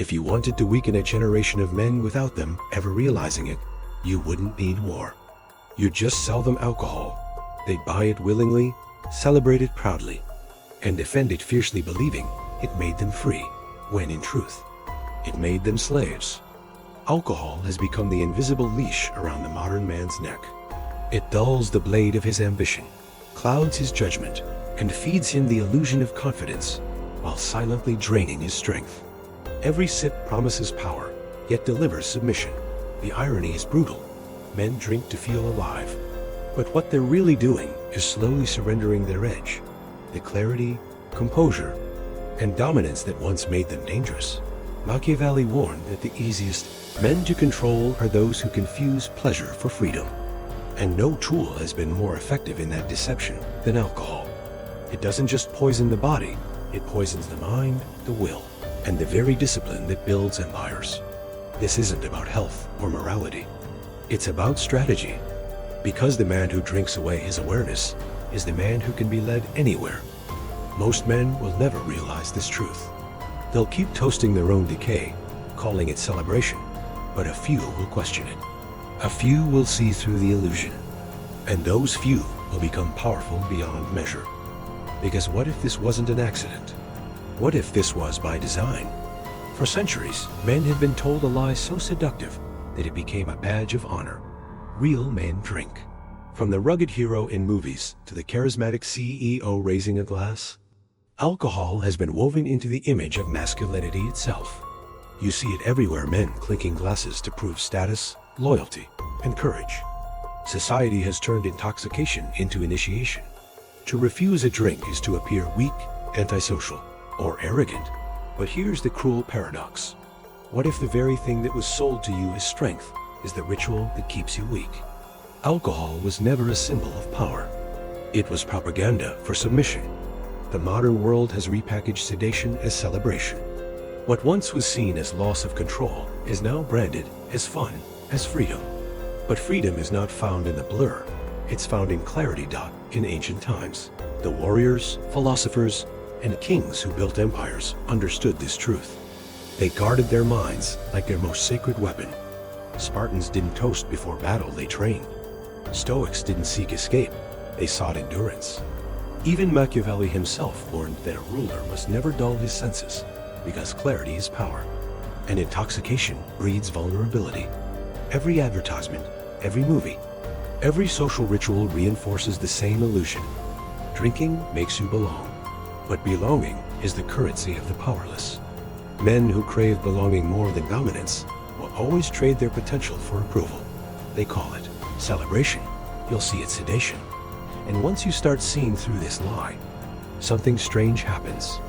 If you wanted to weaken a generation of men without them ever realizing it, you wouldn't need war. You'd just sell them alcohol. They'd buy it willingly, celebrate it proudly, and defend it fiercely, believing it made them free, when in truth, it made them slaves. Alcohol has become the invisible leash around the modern man's neck. It dulls the blade of his ambition, clouds his judgment, and feeds him the illusion of confidence, while silently draining his strength. Every sip promises power, yet delivers submission. The irony is brutal. Men drink to feel alive. But what they're really doing is slowly surrendering their edge, the clarity, composure, and dominance that once made them dangerous. Machiavelli warned that the easiest men to control are those who confuse pleasure for freedom. And no tool has been more effective in that deception than alcohol. It doesn't just poison the body, it poisons the mind, the will, and the very discipline that builds empires. This isn't about health or morality. It's about strategy. Because the man who drinks away his awareness is the man who can be led anywhere. Most men will never realize this truth. They'll keep toasting their own decay, calling it celebration, but a few will question it. A few will see through the illusion, and those few will become powerful beyond measure. Because what if this wasn't an accident? What if this was by design? For centuries, men had been told a lie so seductive that it became a badge of honor. Real men drink. From the rugged hero in movies to the charismatic CEO raising a glass, alcohol has been woven into the image of masculinity itself. You see it everywhere, men clinking glasses to prove status, loyalty, and courage. Society has turned intoxication into initiation. To refuse a drink is to appear weak, antisocial, or arrogant. But here's the cruel paradox. What if the very thing that was sold to you as strength is the ritual that keeps you weak? Alcohol was never a symbol of power. It was propaganda for submission. The modern world has repackaged sedation as celebration. What once was seen as loss of control is now branded as fun, as freedom. But freedom is not found in the blur. It's found in clarity. In ancient times, the warriors, philosophers, and kings who built empires understood this truth. They guarded their minds like their most sacred weapon. Spartans didn't toast before battle, they trained. Stoics didn't seek escape, they sought endurance. Even Machiavelli himself warned that a ruler must never dull his senses, because clarity is power, and intoxication breeds vulnerability. Every advertisement, every movie, every social ritual reinforces the same illusion. Drinking makes you belong, but belonging is the currency of the powerless. Men who crave belonging more than dominance will always trade their potential for approval. They call it celebration. You'll see it sedation. And once you start seeing through this lie, something strange happens.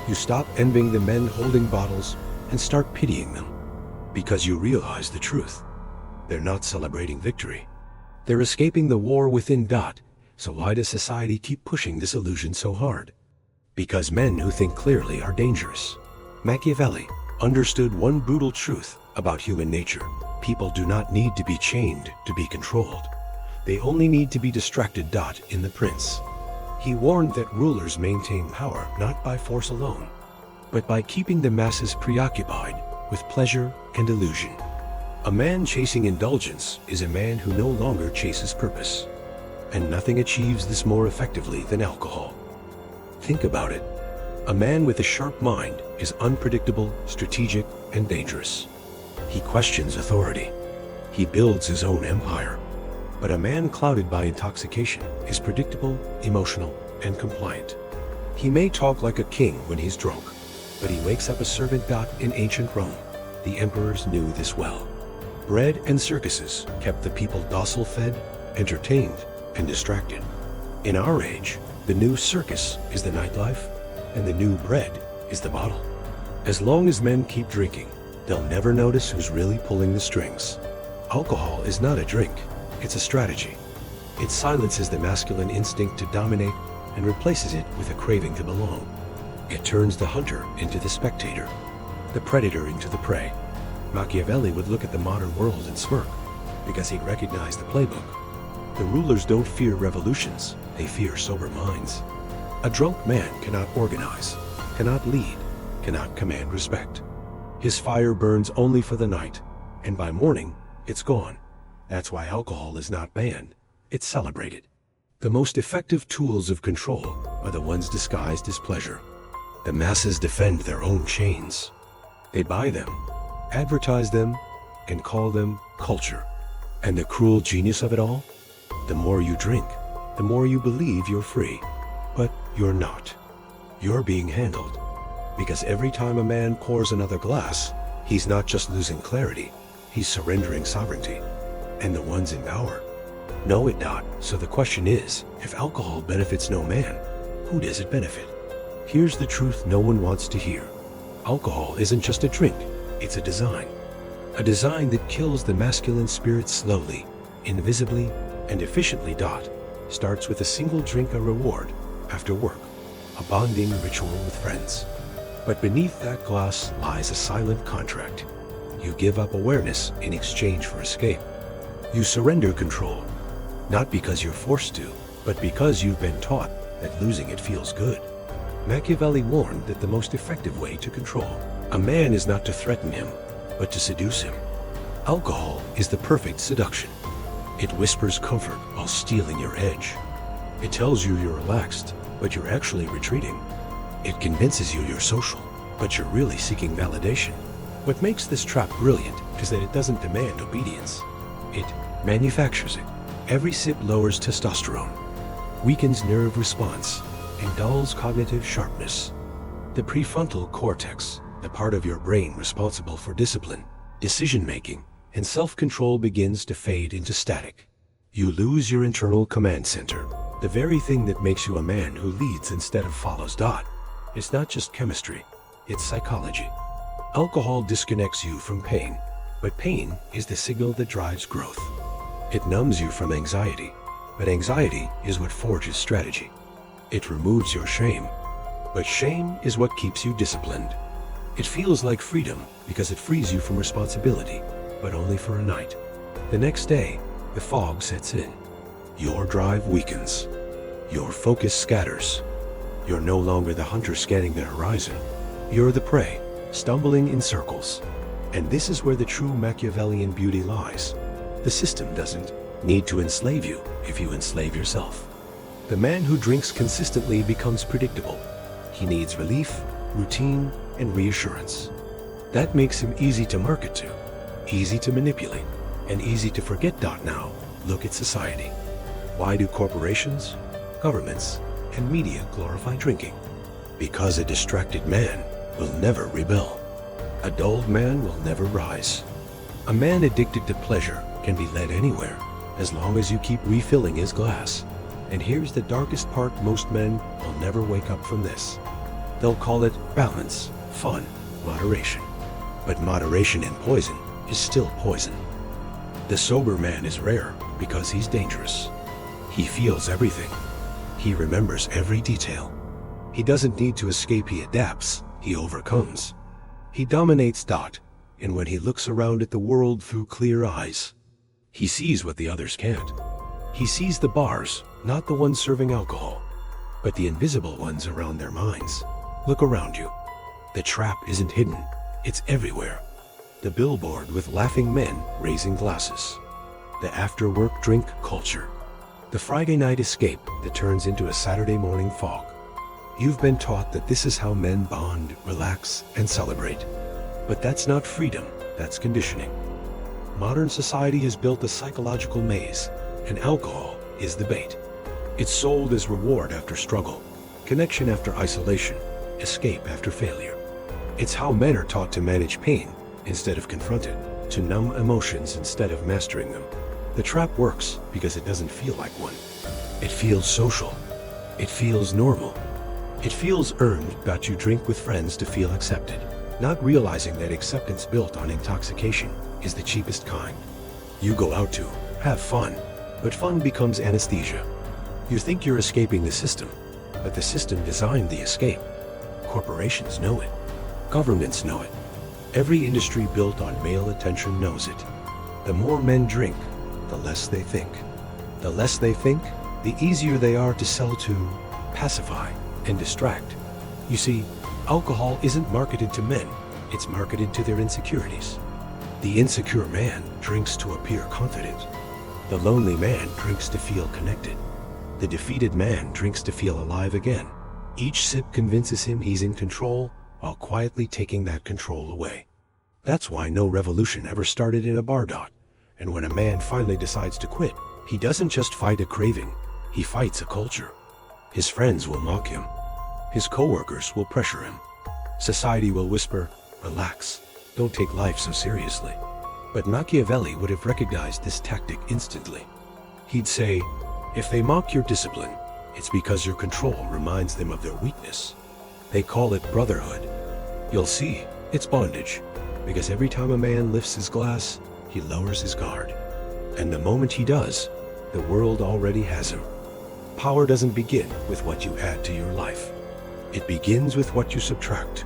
You stop envying the men holding bottles and start pitying them, because you realize the truth. They're not celebrating victory. They're escaping the war within. So why does society keep pushing this illusion so hard? Because men who think clearly are dangerous. Machiavelli understood one brutal truth about human nature. People do not need to be chained to be controlled. They only need to be distracted. In The Prince, he warned that rulers maintain power not by force alone, but by keeping the masses preoccupied with pleasure and illusion. A man chasing indulgence is a man who no longer chases purpose. And nothing achieves this more effectively than alcohol. Think about it. A man with a sharp mind is unpredictable, strategic, and dangerous. He questions authority. He builds his own empire. But a man clouded by intoxication is predictable, emotional, and compliant. He may talk like a king when he's drunk, but he wakes up a servant. In ancient Rome, the emperors knew this well. Bread and circuses kept the people docile, fed, entertained, and distracted. In our age, the new circus is the nightlife, and the new bread is the bottle. As long as men keep drinking, they'll never notice who's really pulling the strings. Alcohol is not a drink, it's a strategy. It silences the masculine instinct to dominate and replaces it with a craving to belong. It turns the hunter into the spectator, the predator into the prey. Machiavelli would look at the modern world and smirk, because he'd recognize the playbook. The rulers don't fear revolutions, they fear sober minds. A drunk man cannot organize, cannot lead, cannot command respect. His fire burns only for the night, and by morning, it's gone. That's why alcohol is not banned, it's celebrated. The most effective tools of control are the ones disguised as pleasure. The masses defend their own chains. They buy them, advertise them, and call them culture. And the cruel genius of it all? The more you drink, the more you believe you're free. But you're not. You're being handled. Because every time a man pours another glass, he's not just losing clarity, he's surrendering sovereignty. And the ones in power know it not. So the question is, if alcohol benefits no man, who does it benefit? Here's the truth no one wants to hear. Alcohol isn't just a drink, it's a design. A design that kills the masculine spirit slowly, invisibly, and efficiently. Starts with a single drink, a reward after work, a bonding ritual with friends. But beneath that glass lies a silent contract. You give up awareness in exchange for escape. You surrender control, not because you're forced to, but because you've been taught that losing it feels good. Machiavelli warned that the most effective way to control a man is not to threaten him, but to seduce him. Alcohol is the perfect seduction. It whispers comfort while stealing your edge. It tells you you're relaxed, but you're actually retreating. It convinces you you're social, but you're really seeking validation. What makes this trap brilliant is that it doesn't demand obedience. It manufactures it. Every sip lowers testosterone, weakens nerve response, and dulls cognitive sharpness. The prefrontal cortex, the part of your brain responsible for discipline, decision-making, and self-control, begins to fade into static. You lose your internal command center, the very thing that makes you a man who leads instead of follows. It's not just chemistry, it's psychology. Alcohol disconnects you from pain, but pain is the signal that drives growth. It numbs you from anxiety, but anxiety is what forges strategy. It removes your shame, but shame is what keeps you disciplined. It feels like freedom because it frees you from responsibility, but only for a night. The next day, the fog sets in. Your drive weakens. Your focus scatters. You're no longer the hunter scanning the horizon. You're the prey, stumbling in circles. And this is where the true Machiavellian beauty lies. The system doesn't need to enslave you if you enslave yourself. The man who drinks consistently becomes predictable. He needs relief, routine, and reassurance. That makes him easy to market to, easy to manipulate, and easy to forget. Now, look at society. Why do corporations, governments, and media glorify drinking? Because a distracted man will never rebel. A dulled man will never rise. A man addicted to pleasure can be led anywhere, as long as you keep refilling his glass. And here's the darkest part: most men will never wake up from this. They'll call it balance, fun, moderation. But moderation in poison is still poison. The sober man is rare because he's dangerous. He feels everything. He remembers every detail. He doesn't need to escape, he adapts, he overcomes. He dominates. And when he looks around at the world through clear eyes, he sees what the others can't. He sees the bars, not the ones serving alcohol, but the invisible ones around their minds. Look around you. The trap isn't hidden, it's everywhere. The billboard with laughing men raising glasses. The after-work drink culture. The Friday night escape that turns into a Saturday morning fog. You've been taught that this is how men bond, relax, and celebrate. But that's not freedom, that's conditioning. Modern society has built a psychological maze, and alcohol is the bait. It's sold as reward after struggle, connection after isolation, escape after failure. It's how men are taught to manage pain instead of confront it, to numb emotions instead of mastering them. The trap works because it doesn't feel like one. It feels social. It feels normal. It feels earned. You drink with friends to feel accepted, not realizing that acceptance built on intoxication is the cheapest kind. You go out to have fun, but fun becomes anesthesia. You think you're escaping the system, but the system designed the escape. Corporations know it. Governments know it. Every industry built on male attention knows it. The more men drink, the less they think. The less they think, the easier they are to sell to, pacify, and distract. You see, alcohol isn't marketed to men, It's marketed to their insecurities. The insecure man drinks to appear confident. The lonely man drinks to feel connected. The defeated man drinks to feel alive again. Each sip convinces him he's in control while quietly taking that control away. That's why no revolution ever started in a bar. And when a man finally decides to quit, he doesn't just fight a craving, he fights a culture. His friends will mock him. His coworkers will pressure him. Society will whisper, "Relax, don't take life so seriously." But Machiavelli would have recognized this tactic instantly. He'd say, if they mock your discipline, it's because your control reminds them of their weakness. They call it brotherhood. You'll see, it's bondage, because every time a man lifts his glass, he lowers his guard. And the moment he does, the world already has him. Power doesn't begin with what you add to your life. It begins with what you subtract.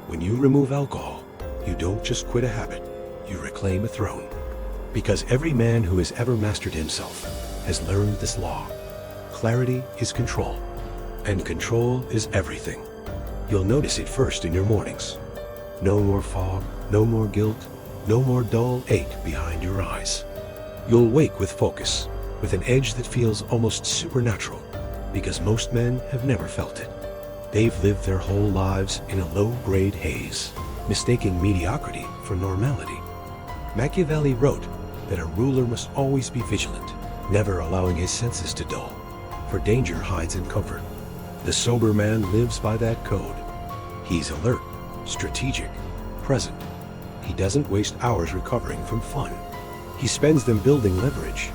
When you remove alcohol, you don't just quit a habit, you reclaim a throne. Because every man who has ever mastered himself has learned this law. Clarity is control, and control is everything. You'll notice it first in your mornings. No more fog, no more guilt, no more dull ache behind your eyes. You'll wake with focus, with an edge that feels almost supernatural, because most men have never felt it. They've lived their whole lives in a low-grade haze, mistaking mediocrity for normality. Machiavelli wrote that a ruler must always be vigilant, never allowing his senses to dull, for danger hides in comfort. The sober man lives by that code. He's alert, strategic, present. He doesn't waste hours recovering from fun. He spends them building leverage.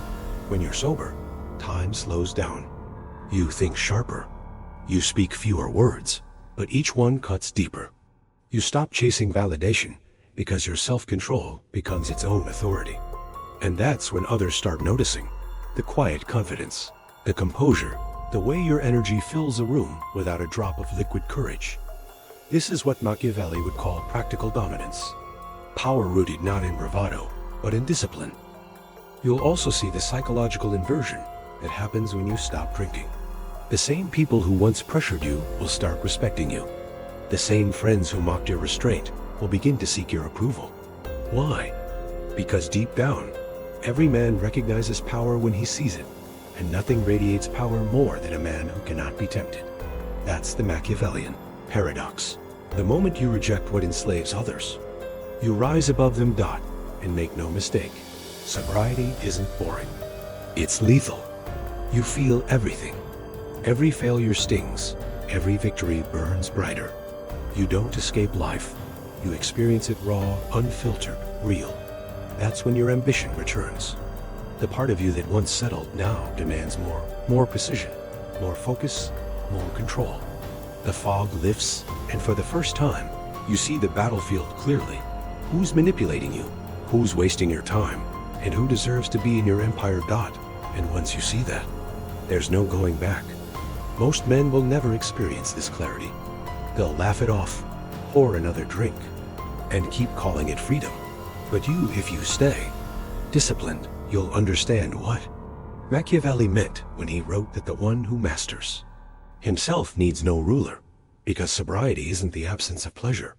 When you're sober, time slows down. You think sharper. You speak fewer words, but each one cuts deeper. You stop chasing validation because your self-control becomes its own authority. And that's when others start noticing. The quiet confidence, the composure, the way your energy fills a room without a drop of liquid courage. This is what Machiavelli would call practical dominance. Power rooted not in bravado, but in discipline. You'll also see the psychological inversion that happens when you stop drinking. The same people who once pressured you will start respecting you. The same friends who mocked your restraint will begin to seek your approval. Why? Because deep down, every man recognizes power when he sees it, and nothing radiates power more than a man who cannot be tempted. That's the Machiavellian paradox. The moment you reject what enslaves others, you rise above them. And make no mistake, sobriety isn't boring. It's lethal. You feel everything. Every failure stings. Every victory burns brighter. You don't escape life. You experience it raw, unfiltered, real. That's when your ambition returns. The part of you that once settled now demands more precision, more focus, more control. The fog lifts, and for the first time, you see the battlefield clearly. Who's manipulating you? Who's wasting your time? And who deserves to be in your empire? And once you see that, there's no going back. Most men will never experience this clarity. They'll laugh it off, pour another drink, and keep calling it freedom. But you, if you stay disciplined, you'll understand what Machiavelli meant when he wrote that the one who masters himself needs no ruler, because sobriety isn't the absence of pleasure.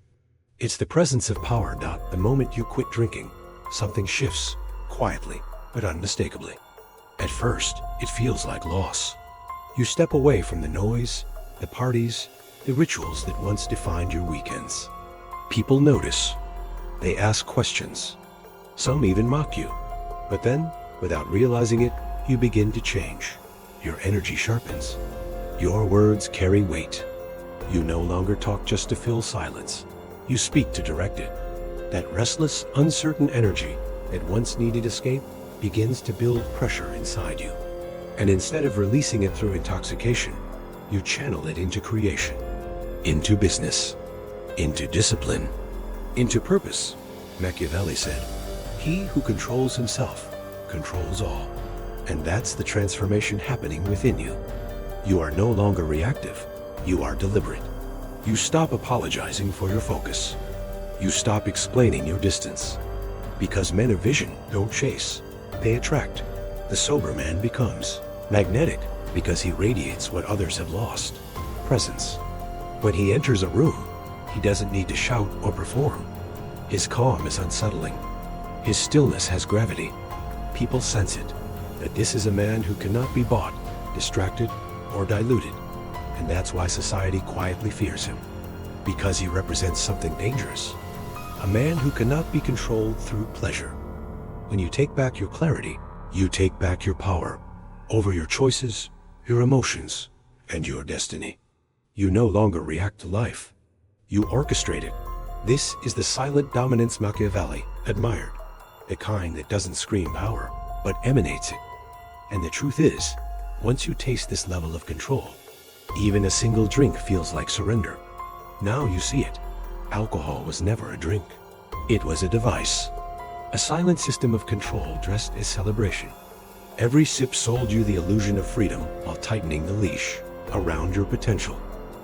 It's the presence of power. The moment you quit drinking, something shifts, quietly but unmistakably. At first, it feels like loss. You step away from the noise, the parties, the rituals that once defined your weekends. People notice. They ask questions. Some even mock you. But then, without realizing it, you begin to change. Your energy sharpens. Your words carry weight. You no longer talk just to fill silence. You speak to direct it. That restless, uncertain energy that once needed escape begins to build pressure inside you. And instead of releasing it through intoxication, you channel it into creation, into business, into discipline, into purpose. Machiavelli said, "He who controls himself controls all." And that's the transformation happening within you. You are no longer reactive. You are deliberate. You stop apologizing for your focus. You stop explaining your distance. Because men of vision don't chase, they attract. The sober man becomes magnetic because he radiates what others have lost: presence. When he enters a room, He doesn't need to shout or perform. His calm is unsettling. His stillness has gravity. People sense it, that this is a man who cannot be bought, distracted, or diluted. And that's why society quietly fears him. Because he represents something dangerous. A man who cannot be controlled through pleasure. When you take back your clarity, you take back your power over your choices, your emotions, and your destiny. You no longer react to life. You orchestrate it. This is the silent dominance Machiavelli admired. The kind that doesn't scream power, but emanates it. And the truth is, once you taste this level of control, even a single drink feels like surrender. Now you see it. Alcohol was never a drink. It was a device. A silent system of control dressed as celebration. Every sip sold you the illusion of freedom while tightening the leash around your potential.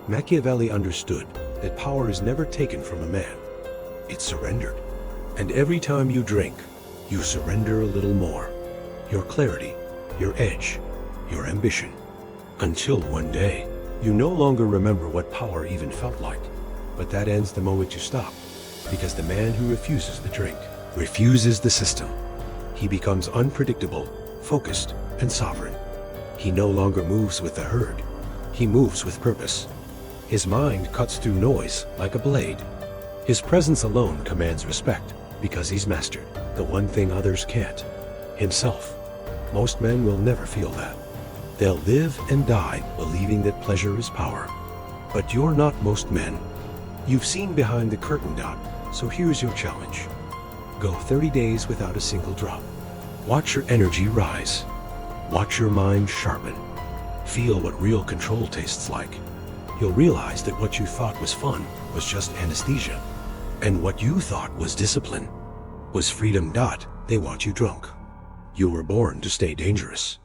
Machiavelli understood that power is never taken from a man. It's surrendered. And every time you drink, you surrender a little more. Your clarity, your edge, your ambition. Until one day, you no longer remember what power even felt like. But that ends the moment you stop. Because the man who refuses the drink refuses the system. He becomes unpredictable, focused, and sovereign. He no longer moves with the herd. He moves with purpose. His mind cuts through noise like a blade. His presence alone commands respect because he's mastered the one thing others can't: himself. Most men will never feel that. They'll live and die believing that pleasure is power. But you're not most men. You've seen behind the curtain, Dot, so here's your challenge. Go 30 days without a single drop. Watch your energy rise. Watch your mind sharpen. Feel what real control tastes like. You'll realize that what you thought was fun was just anesthesia. And what you thought was discipline was freedom. They want you drunk. You were born to stay dangerous.